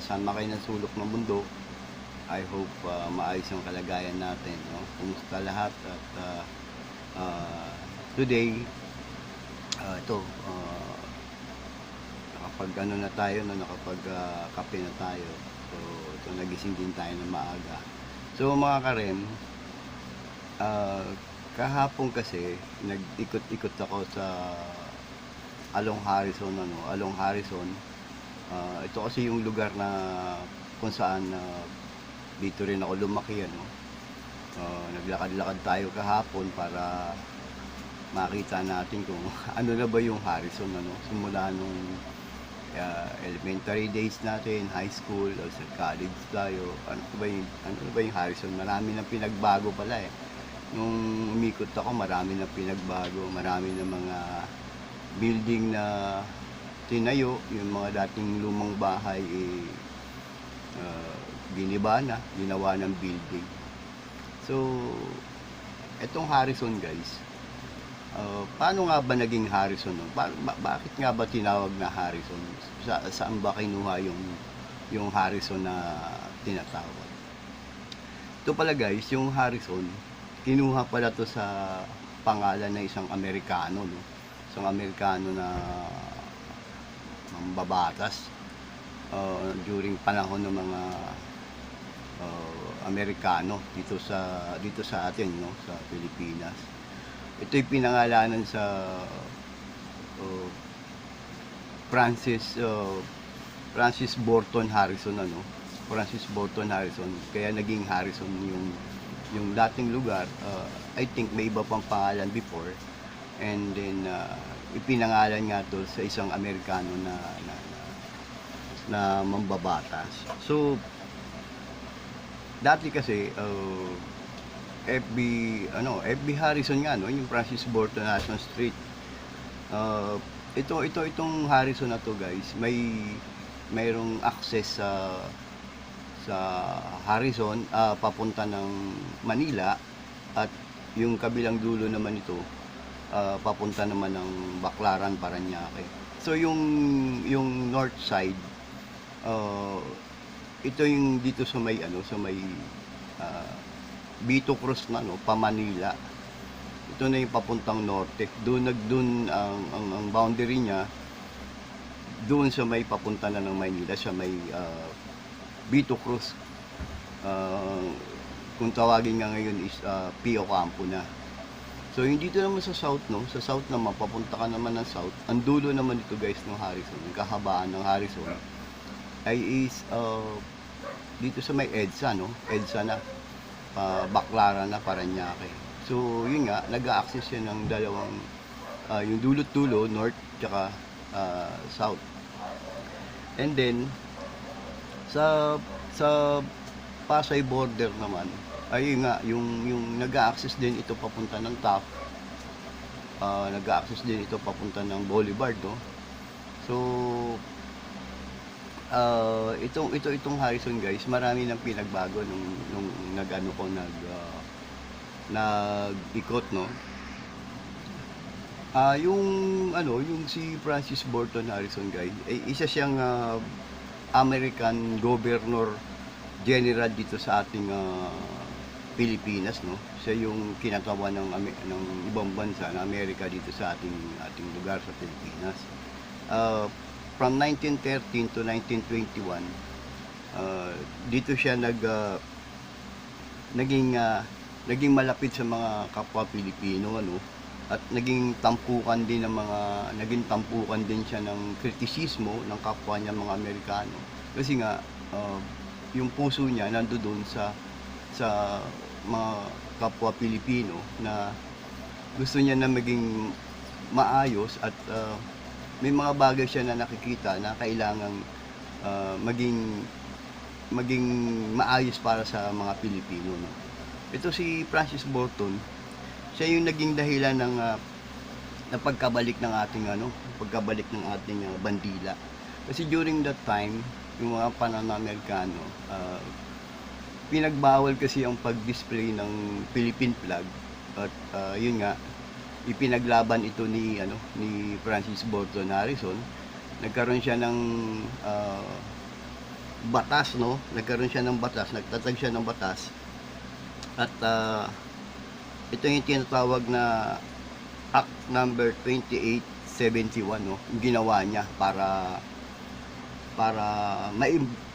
saan man kayo ng sulok ng mundo. I hope maayos ang kalagayan natin, no? Kumusta lahat at today ito nakapag ano na tayo, no? Nakapag kape na tayo. So ito, nagising din tayo ng maaga. So mga karem, kahapon kasi nag-ikot-ikot ako sa Along Harrison, Along Harrison. Ito kasi yung lugar na kung saan dito rin ako lumaki, naglakad-lakad tayo kahapon para makita natin kung ano na ba yung Harrison, simula nung elementary days natin, high school, o sa college tayo. Ano ba yung Harrison? Marami nang pinagbago pala eh. Nung umikot ako, marami nang pinagbago, marami na mga building na tinayo, yung mga dating lumang bahay ginawa ng building. So etong Harrison guys, paano nga ba naging Harrison? Bakit nga ba tinawag na Harrison? Saan ba kinuha yung Harrison na tinatawag? Ito pala guys, yung Harrison, kinuha pala to sa pangalan na isang Amerikano, isang Amerikano na mambabatas during panahon ng mga Amerikano dito sa atin, sa Pilipinas. Ito'y pinangalanan sa Francis Burton Harrison, Francis Burton Harrison. Kaya naging Harrison yung dating lugar. I think may iba pang pangalan before, and then ipinangalan nga to sa isang Amerikano na mambabatas. So dati kasi FB Harrison nga, yung Francis Burton Harrison Street. Itong Harrison na to guys, mayroong access sa Harrison papunta ng Manila, at yung kabilang dulo naman ito papunta naman ng Baclaran, Parañaque. So yung north side, ito yung dito sa may Vito Cruz na, pa Manila. Ito na yung papuntang norte. Doon ang boundary niya doon sa may papunta na ng Maynila, sa may Vito Cruz. Kung tawagin nga ngayon is Pio Campo na. So yung dito naman sa south, sa south naman, papunta ka naman ng south. Ang dulo naman ito guys ng Harrison, yung kahabaan ng Harrison ay is dito sa may EDSA, EDSA na, Baclaran na, Parañaque. So yun nga, nag-a-access yan ng dalawang yung dulot-dulo, north tsaka south. And then sa Pasay border naman ay nga yung nag-a-access din ito papunta ng Taft, nag-a-access din ito papunta ng Boulevard, So itong Harrison guys, marami nang pinagbago nung nag-ikot, yung si Francis Burton Harrison guys, ay isa siyang American Governor General dito sa ating Pilipinas, Siya yung kinatawa ng ibang bansa na Amerika dito sa ating lugar sa Pilipinas. From 1913 to 1921, dito siya naging malapit sa mga kapwa Pilipino, at naging tampukan din siya ng kritisismo ng kapwa niya mga Amerikano, kasi nga yung puso niya nandoon sa mga kapwa Pilipino, na gusto niya na maging maayos, at may mga bagay siya na nakikita na kailangang maging maayos para sa mga Pilipino, Ito si Francis Burton, siya yung naging dahilan ng pagkabalik ng ating bandila. Kasi during that time, yung mga pananamerikano, pinagbawal kasi ang pag-display ng Philippine flag, at yun nga, ipinaglaban ito ni Francis Burton Harrison. Nagkaroon siya ng batas, no? Nagkaroon siya ng batas, nagtatag siya ng batas. At ito yung tinatawag na Act number 2871, no? Yung ginawa niya para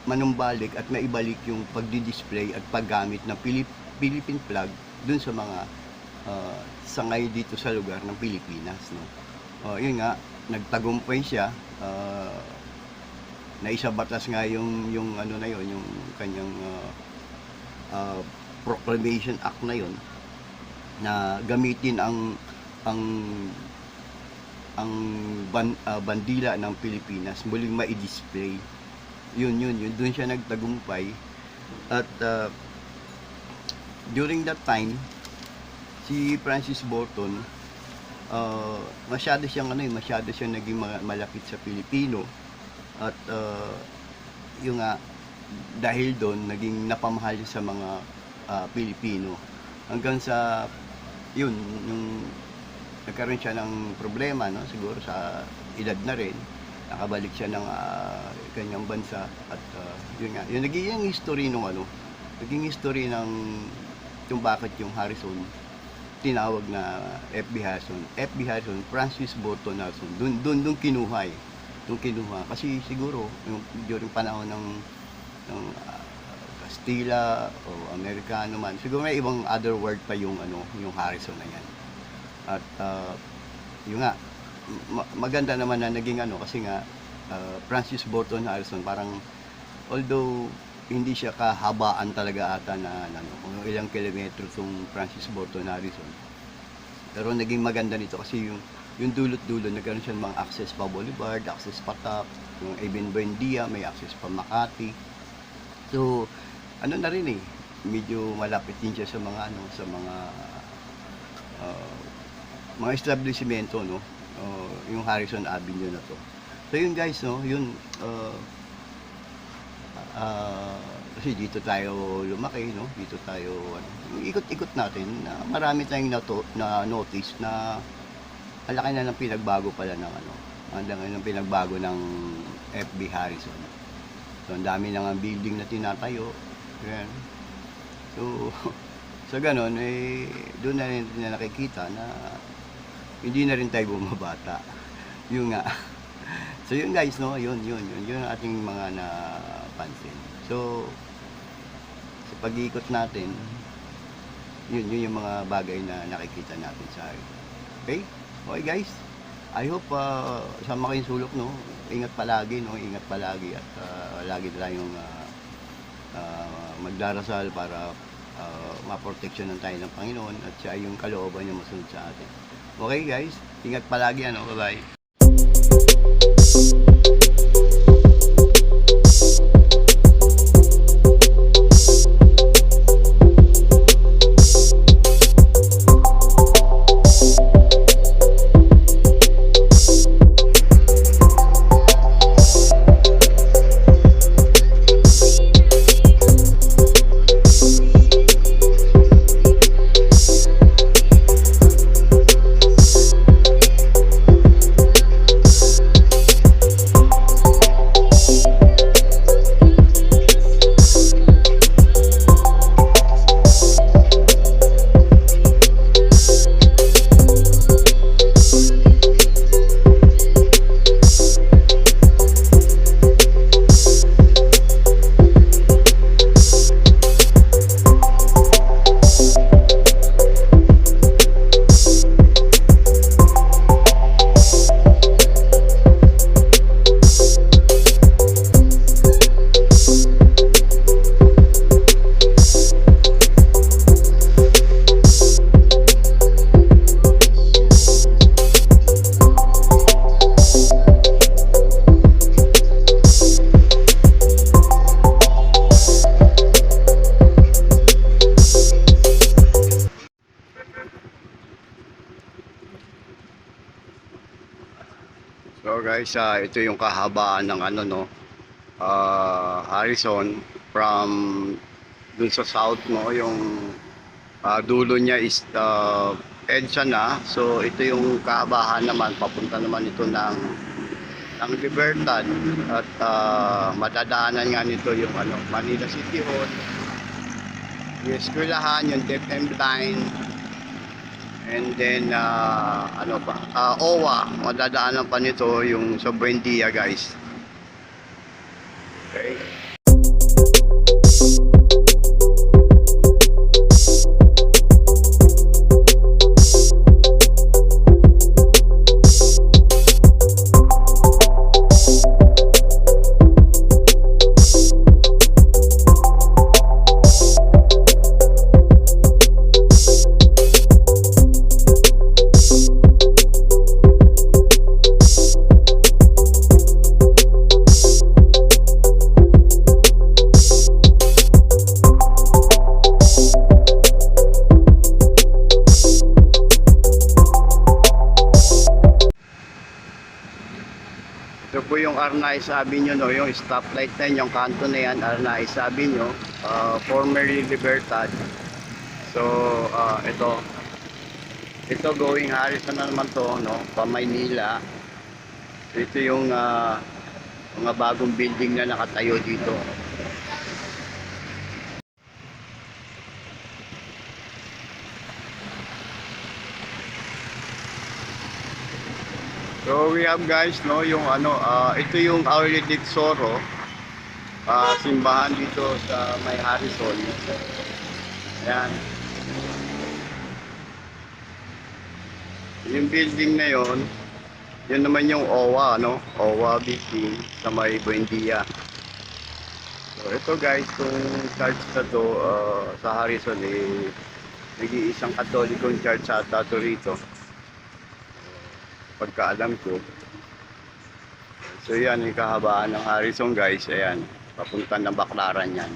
manumbalik at maibalik yung pagdi-display at paggamit ng Philippine flag dun sa mga sangay dito sa lugar ng Pilipinas, no? Yun nga, nagtagumpay siya. Naisabatas nga yung ano na yun, yung kanyang Proclamation Act na yun, na gamitin ang bandila ng Pilipinas muling ma-display. Yun doon siya nagtagumpay. At during that time, si Francis Bolton, masyado siyang naging malapit sa Pilipino. At yung nga, dahil doon naging napamahal sa mga Pilipino, hanggang sa yun, yung nagkaroon siya ng problema, no? Siguro sa edad na rin, nakabalik siya ng kanyang bansa. At yun nga, yung naging history naging history ng kung bakit yung Harrison tinawag na FB Harrison, Francis Bolton Harrison. Doon kinuha kasi siguro yung during panahon ng Kastila o Amerikano man, siguro may ibang other word pa yung yung Harrison na yan. At yun nga, maganda naman na naging kasi nga Francis Bolton Harrison, parang although hindi siya kahabaan talaga ata na ilang kilometro itong Francis Bolton Harrison, pero naging maganda nito kasi yung dulot-dulo, nagkaroon siya ng mga access pa Boulevard, access pa TAP, yung Even Buendia, may access pa Makati. So na rin medyo malapit din siya sa mga mga establishmento, no? Yung Harrison Avenue na to. So yun guys, no, yun kasi dito tayo lumaki, no? Dito tayo ikot-ikot natin na marami tayong na notice na ang laki na ng pinagbago pala ng ang laki ng pinagbago ng FB Harrison. So ang dami na ng building na tinatayo. Yan. So sa ganon, doon na rin nakikita na hindi na rin tayo bumabata. Yun nga. So yun guys, no, yun ang ating mga napansin. So sa pag-iikot natin, yun yung mga bagay na nakikita natin sa akin. Okay? Okay guys, I hope sama kayong sulok, no. Ingat palagi, at lagi tayong magdarasal para maproteksyonan tayo ng Panginoon at siya yung kalooban niya masunod sa atin. Okay guys, ingat palagi, bye-bye. So guys, ito yung kahabaan ng Harrison from dun sa south, no, yung dulo niya is EDSA na. So ito yung kahabaan naman, papunta naman ito ng ng Libertad at madadaanan nga nito yung Manila City Hall, yung eskwelahan, yung DepEd line, and then OWA, madadaanan pa nito yung sa Buendia guys. Okay. Ito po yung Arnaiz Avenue, no, yung stoplight na yun, yung kanto na yan, Arnaiz Avenue, formerly Libertad. So, ito going Harrison na naman to, no, pa Maynila. Ito yung mga bagong building na nakatayo dito. So we have guys, no, yung ito yung Our Lady Tesoro, simbahan dito sa may Harrison. Ayan. Yung building na yon, yun naman yung OWA, no? OWA building sa may Buendia. So ito guys, yung church na to sa Harrison, nag-iisang katolikong church sa to rito. Pagkaalam ko. So yan, yung kahabaan ng Harrison guys, ayan, papunta ng Baclaran yan.